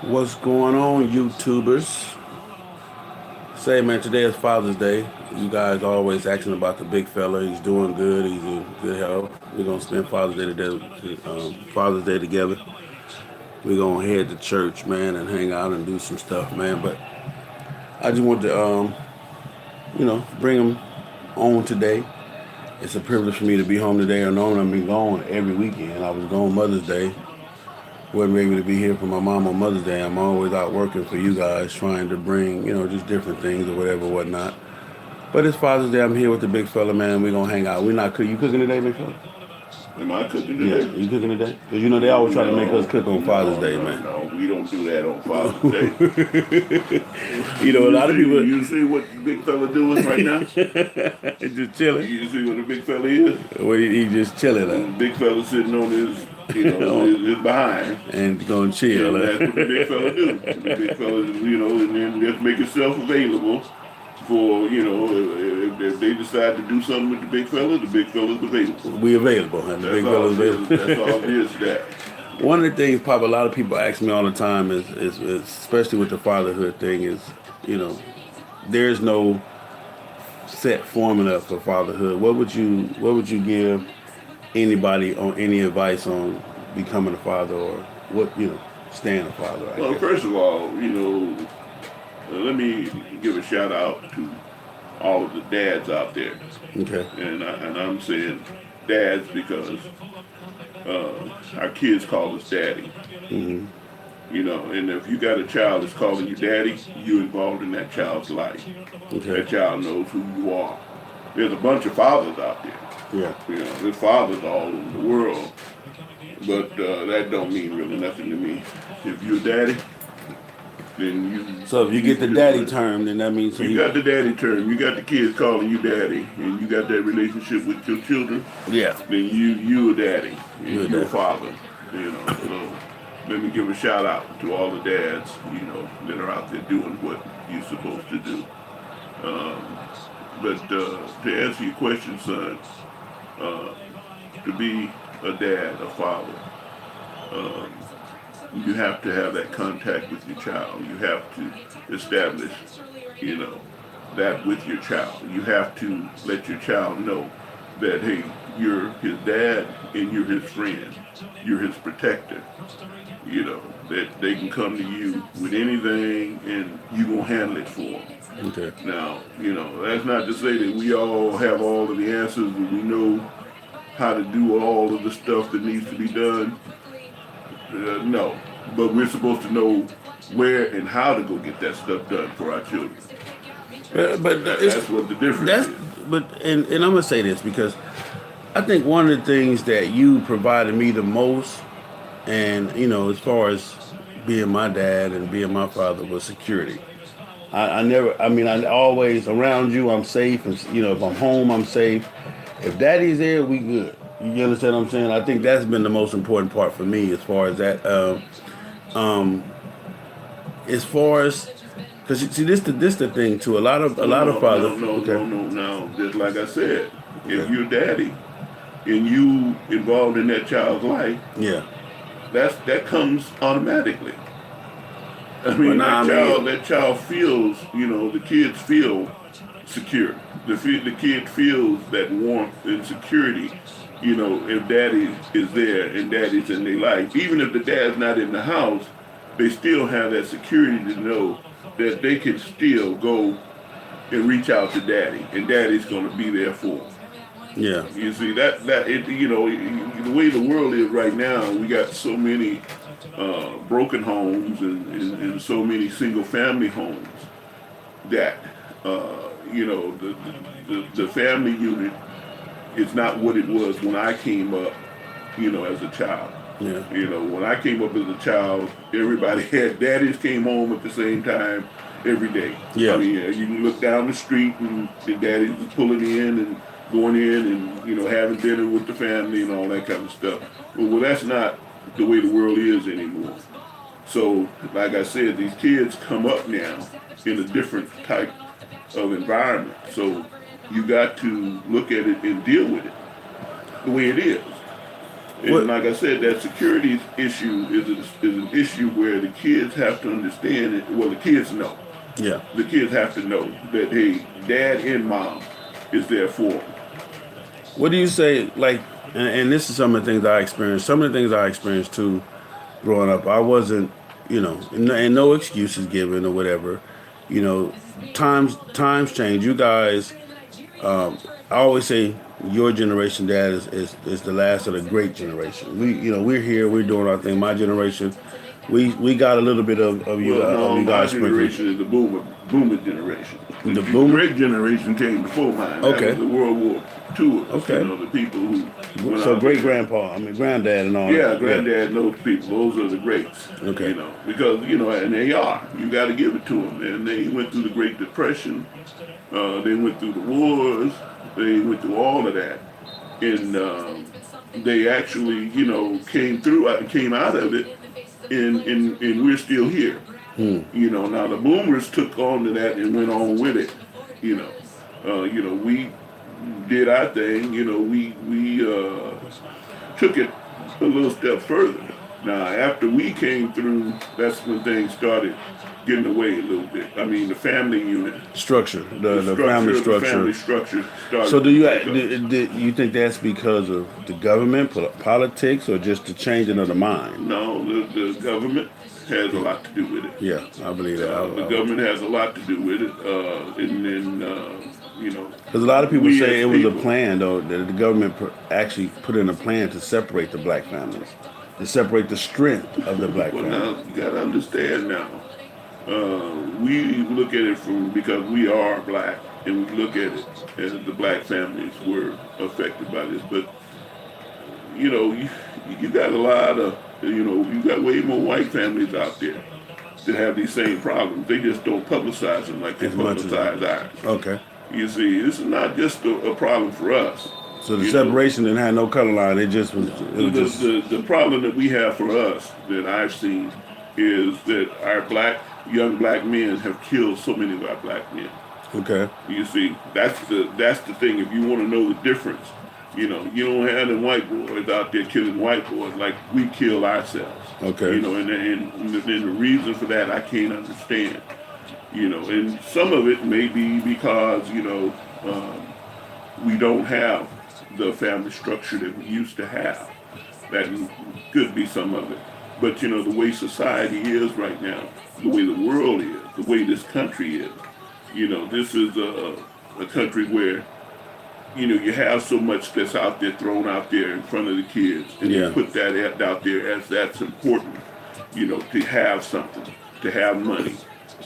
What's going on, YouTubers? Say, man, today is Father's Day. You guys always asking about the big fella. He's doing good. He's in good health. We're gonna spend Father's Day together. We're gonna head to church, man, and hang out and do some stuff, man. But I just want to, bring him on today. It's a privilege for me to be home today. I normally I've been gone every weekend. I was gone Mother's Day. Wasn't able to be here for my mom on Mother's Day. I'm always out working for you guys, trying to bring, just different things or whatever, whatnot. But it's Father's Day. I'm here with the big fella, man. We're gonna hang out. We're not cooking. You cooking today, big fella? Am I cooking Yeah, today? you cooking today? Because they always try to make us cook on Father's Day, man. No, we don't do that on Father's Day. A lot of people. You see what the big fella doing right now? Just chilling. You see what the big fella is? Well, he just chilling. The big fella sitting on his, his behind. And gonna chill. And that's what the big fella do. The big fella, and then just make himself available for, if they decide to do something with the big fella's available. We available, and the big fella's available. That's all it is, that. One of the things, Pop, a lot of people ask me all the time is especially with the fatherhood thing, is, there's no set formula for fatherhood. What would you give anybody on any advice on becoming a father, or what, staying a father? Well, first of all, let me give a shout out to all of the dads out there. Okay. And I'm saying dads because our kids call us daddy. Mm-hmm. And if you got a child that's calling you daddy, you're involved in that child's life. Okay. That child knows who you are. There's a bunch of fathers out there. Yeah. There's fathers all over the world. But that don't mean really nothing to me. If you're daddy, then you... So if you get the daddy term, then that means... You got the daddy term. You got the kids calling you daddy. And you got that relationship with your children. Yeah. Then you a daddy. And you're a daddy. father. So let me give a shout out to all the dads, that are out there doing what you're supposed to do. But to answer your question, son, to be a dad, a father, you have to have that contact with your child. You have to establish, that with your child. You have to let your child know that, hey, you're his dad and you're his friend. You're his protector. That they can come to you with anything and you gonna handle it for them. Okay. Now, that's not to say that we all have all of the answers and we know how to do all of the stuff that needs to be done. No, but we're supposed to know where and how to go get that stuff done for our children. But that's what the difference is. But and I'm gonna say this because I think one of the things that you provided me the most, and as far as being my dad and being my father, was security. I always around you, I'm safe, and if I'm home, I'm safe. If daddy's there, we good. You understand what I'm saying? I think that's been the most important part for me, as far as that. As far as, because see, this the thing too. A lot of fathers. No. Just like I said, if you're daddy and you involved in that child's life, yeah, that comes automatically. That child feels, the kids feel secure. The kid feels that warmth and security, if daddy is there and daddy's in their life. Even if the dad's not in the house, they still have that security to know that they can still go and reach out to daddy, and daddy's going to be there for them. Yeah. You see, the way the world is right now, we got so many broken homes and so many single family homes that the family unit is not what it was when I came up, as a child. Yeah. When I came up as a child, everybody had daddies came home at the same time every day. Yeah. You can look down the street and the daddies was pulling in and going in and having dinner with the family and all that kind of stuff. Well, that's not the way the world is anymore. So, like I said, these kids come up now in a different type of environment. So you got to look at it and deal with it the way it is. And like I said, that security issue is an issue where the kids have to understand it. Well, the kids know. Yeah. The kids have to know that, hey, dad and mom is there for them. What do you say, like, and this is some of the things I experienced. Some of the things I experienced too, growing up. I wasn't, and no excuses given or whatever. You know, times change. You guys, I always say your generation, Dad, is the last of the great generation. We're here, we're doing our thing. My generation, we got a little bit Well, no, you my guys sprinkled. generation is the boomer generation. The The boomer. great generation came before mine. That was Okay. the World War II. Okay. The people who went So out great there. grandpa, granddad and all Yeah, that. Yeah. granddad and those people, those are the greats. Okay. Because and they are. You got to give it to them. And they went through the Great Depression. They went through the wars. They went through all of that, and they actually, came out of it, and we're still here. Now the boomers took on to that and went on with it. We did our thing. We took it a little step further. Now after we came through, that's when things started getting away a little bit. I mean, the family unit Structure, the family structure started. So to break up. do you think that's because of the government, politics, or just the changing of the mind? No, the government has a lot to do with it. Yeah, I believe that. The government has a lot to do with it, and then because a lot of people we say as it was a people- plan, though, that the government actually put in a plan to separate the black families, to separate the strength of the black Well, family. now you got to understand now. We look at it because we are black, and we look at it as the black families were affected by this. But you got a lot of you got way more white families out there that have these same problems. They just don't publicize them like they As much as- publicize ours. Okay. You see, this is not just a problem for us. So the You know, separation didn't have no color line. It just was. It was just. the problem that we have for us that I've seen is that our young black men have killed so many of our black men. Okay. You see, that's the thing. If you want to know the difference, you don't have them white boys out there killing white boys like we kill ourselves. Okay. And the reason for that I can't understand. And some of it may be because we don't have the family structure that we used to have. That could be some of it. But the way society is right now, the way the world is, the way this country is, this is a country where you have so much that's out there, thrown out there in front of the kids, and Yeah. you put that out there as that's important, to have something, to have money,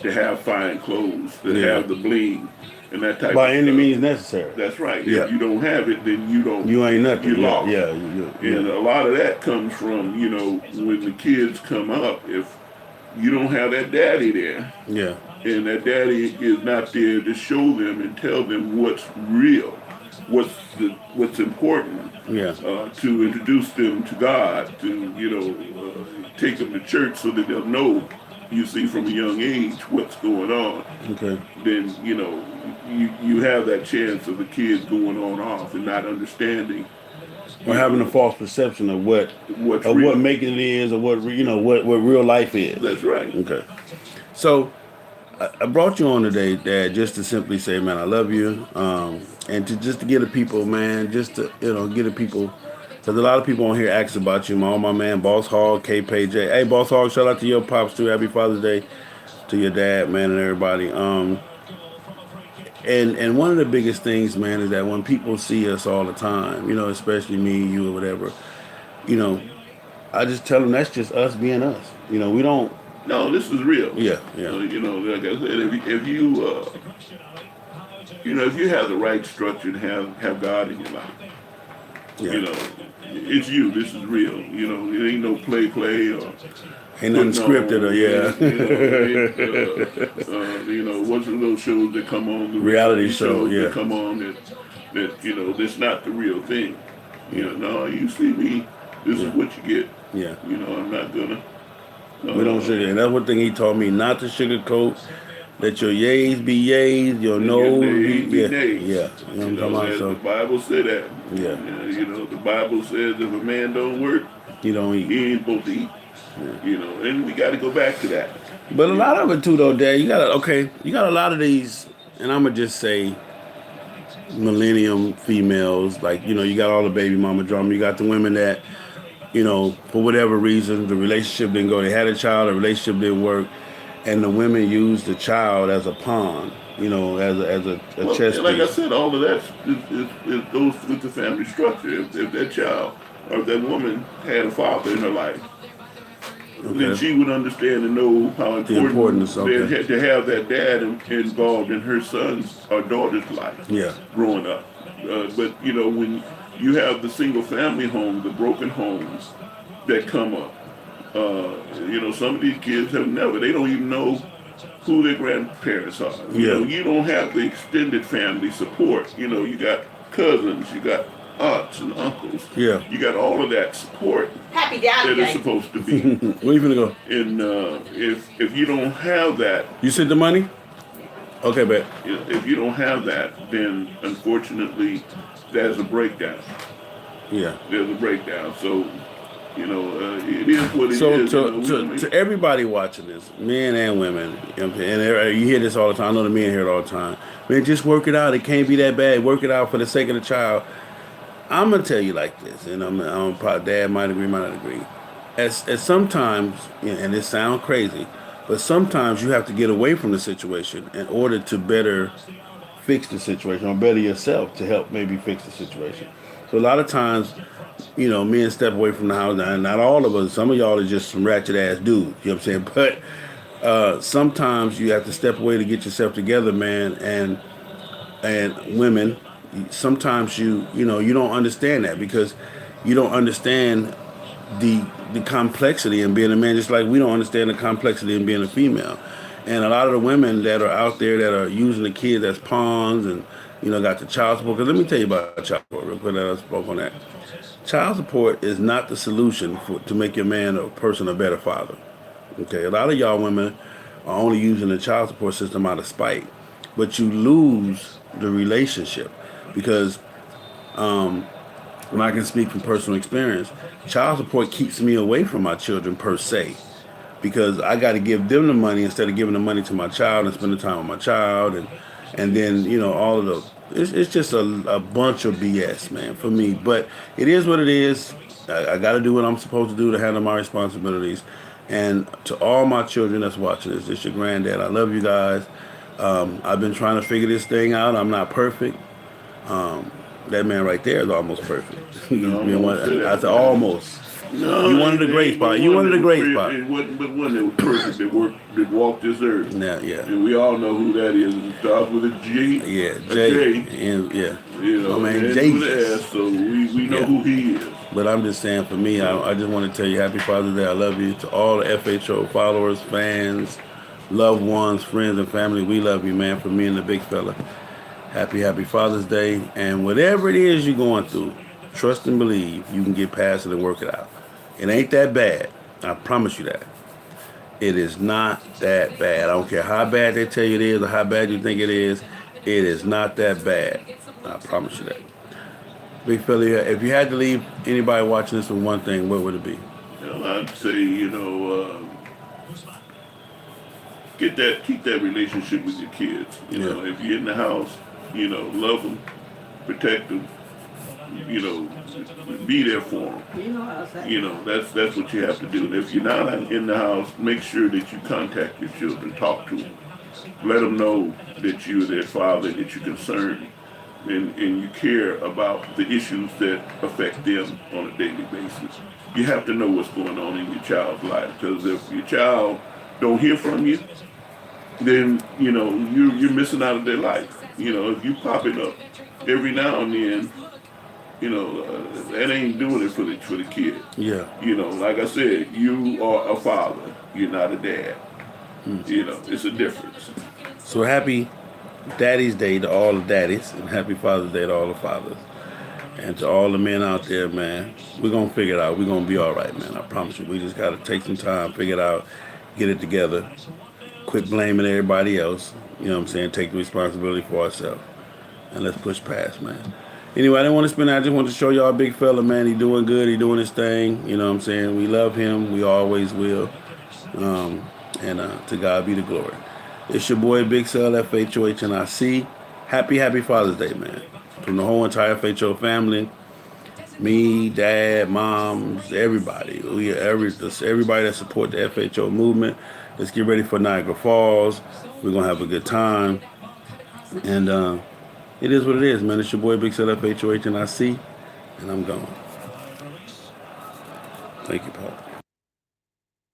to have fine clothes, to Yeah. have the bling, and that type By of any stuff. means necessary. That's right. Yeah. If you don't have it, then you don't. You ain't nothing. You Yeah. lost. Yeah. And a lot of that comes from, when the kids come up, if you don't have that daddy there, Yeah. and that daddy is not there to show them and tell them what's real, what's important, Yeah. to introduce them to God, to take them to church so that they'll know, you see, from a young age what's going on. Okay. Then you have that chance of the kids going on off and not understanding. Or having a false perception of what What's of real. what making it is, or what what real life is. That's right. Okay. So I brought you on today, Dad, just to simply say, man, I love you, and to get the people, man, just to get the people, because a lot of people on here ask about you. My man, Boss Hog, KPJ. Hey, Boss Hog, shout out to your pops too. Happy Father's Day to your dad, man, and everybody. And one of the biggest things, man, is that when people see us all the time, especially me, you, or whatever, I just tell them that's just us being us. We don't. No, this is real. Yeah, yeah. Like I said, if you have the right structure and have God in your life, Yeah. it's you. This is real. It ain't no play or Ain't nothing scripted or what's those shows that come on? The Reality show, yeah. that come on that that's not the real thing. No, you see me. This is what you get. Yeah. I'm not gonna. We don't sugar, and that's one thing he taught me, not to sugarcoat, Let your yays be yays, your and your no's be nays be yeah, nays. yeah. You know what You I'm talking know, about? as the So Bible said that. yeah, You know, the Bible says if a man don't work, you don't eat. he ain't supposed to eat. You know, and we got to go back to that. But a You lot know, of it too, though, Dad. You got a lot of these, and I'm gonna just say millennium females. Like you got all the baby mama drama. You got the women that for whatever reason, the relationship didn't go. They had a child, the relationship didn't work, and the women used the child as a pawn, as a well, chess like I piece. said, all of that is goes with the family structure. If that child or that woman had a father in her life, then Okay, she would understand and know how the importance. important they Okay, had to have that dad involved in her son's or daughter's life yeah, growing up. But you know, when you have the single family homes, the broken homes that come up, you know, some of these kids have never, they don't even know who their grandparents are. You know, yeah, you don't have the extended family support. You know, you got cousins, you got aunts and uncles, yeah. you got all of that support Happy Daddy that is Day. supposed to be. Where you finna go? And if you don't have that, You sent the money? Okay, bet. if you don't have that, then unfortunately, there's a breakdown. Yeah. There's a breakdown. So, you know, it is what it So is. You to, know, we, to I mean, to everybody watching this, men and women, and you hear this all the time. I know the men hear it all the time. Man, just work it out. It can't be that bad. Work it out for the sake of the child. I'm gonna tell you like this, and I'm probably dad might agree, might not agree. As sometimes, and it sounds crazy, but sometimes you have to get away from the situation in order to better fix the situation or better yourself to help maybe fix the situation. So a lot of times, men step away from the house, and not all of us. Some of y'all are just some ratchet ass dudes. You know what I'm saying? But sometimes you have to step away to get yourself together, man. And women, sometimes you don't understand that because you don't understand the complexity in being a man, just like we don't understand the complexity in being a female. And a lot of the women that are out there that are using the kids as pawns and got the child support. Because let me tell you about child support real quick. I spoke on that. Child support is not the solution to make your man or person a better father. Okay, a lot of y'all women are only using the child support system out of spite, but you lose the relationship because when I can speak from personal experience, child support keeps me away from my children per se because I got to give them the money instead of giving the money to my child and spending time with my child and then all of the it's just a bunch of BS, man, for me. But it is what it is. I got to do what I'm supposed to do to handle my responsibilities. And to all my children that's watching this your granddad. I love you guys. I've been trying to figure this thing out. I'm not perfect. That man right there is almost perfect. no, I won't say I that. said almost. You No, wanted a there great ain't but spot. You one wanted that a was great spot. it wasn't but one that was perfect that walked this earth. Yeah, yeah, And we all know who that is. It starts with a G, yeah. a Jay J, and yeah, you my know, and man ends with an Jesus. S, so we know Yeah. who he is. But I'm just saying, for me, So, I just want to tell you, Happy Father's Day. I love you. To all the FHO followers, fans, loved ones, friends, and family, we love you, man. For me and the big fella, happy Father's Day. And whatever it is you're going through, trust and believe you can get past it and work it out. It ain't that bad. I promise you that. It is not that bad. I don't care how bad they tell you it is or how bad you think it is. It is not that bad. I promise you that. Big fella, if you had to leave anybody watching this with one thing, what would it be? you know, I'd say, keep that relationship with your kids. You Yeah. know, if you're in the house, love them, protect them, you know, be there for them. You know how to say. You know, that's what you have to do. And if you're not in the house, make sure that you contact your children, talk to them, let them know that you're their father, that you're concerned, and you care about the issues that affect them on a daily basis. You have to know what's going on in your child's life because if your child don't hear from you, then you're missing out of their life. You know, if you pop it up every now and then, that ain't doing it for the kid. Yeah. You know, like I said, you are a father. You're not a dad. You know, it's a difference. So happy Daddy's Day to all the daddies, and happy Father's Day to all the fathers. And to all the men out there, man, we're going to figure it out. We're going to be all right, man. I promise you. We just got to take some time, figure it out, get it together. Quit blaming everybody else. You know what I'm saying? Take the responsibility for ourselves. And let's push past, man. Anyway, I didn't want to spend. I just want to show y'all a big fella, man. He doing good. He doing his thing. You know what I'm saying? We love him. We always will. And to God be the glory. It's your boy Big Cell FHOH and I C. Happy Father's Day, man. From the whole entire FHO family, me, dad, moms, everybody. Everybody that support the FHO movement. Let's get ready for Niagara Falls. We're gonna have a good time. And it is what it is, man. It's your boy Big Cell FHOH and I C. And I'm gone. Thank you, Paul.